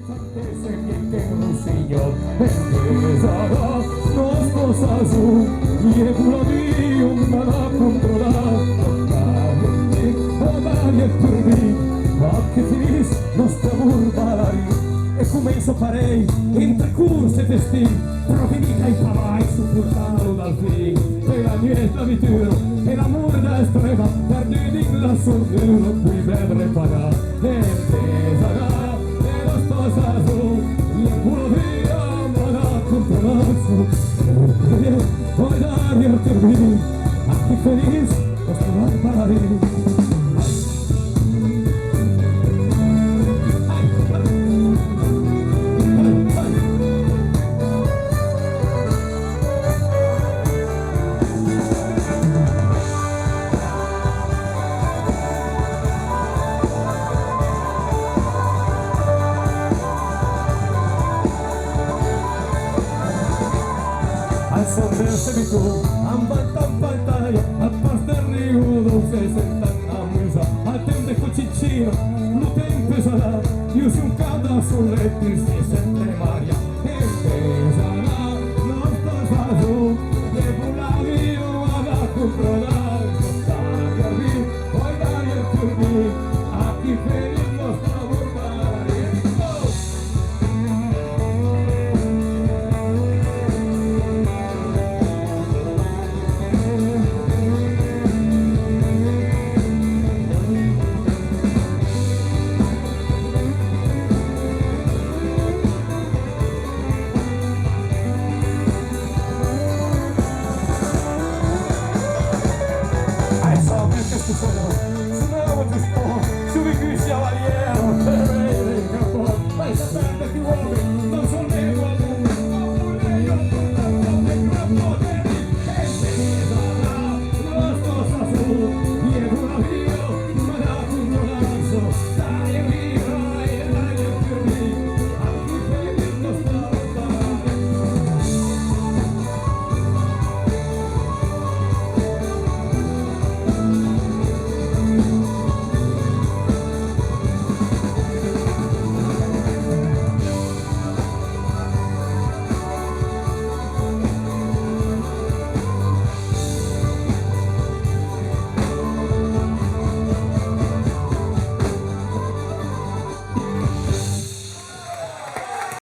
Se che un signor e sarà nostro su e quello di una la controlla e turbi ma che finis nostra urbalari e come so farei entre curse e festini provenita i pavai supportato dal fin per la mia slavituro e l'amore da estrema perduti la sordura cui vedre pagà e te sarà e lo sposa su e quello di una la controlla vuoi dare al turbini a che finis nostra urbalari. Al sonreírse vi tu, en pantalla, al pas del riu, dolce sentant a musa, al temps de Cochichino, lo temps pesarà, i us un cap de solet, i se sente Maria.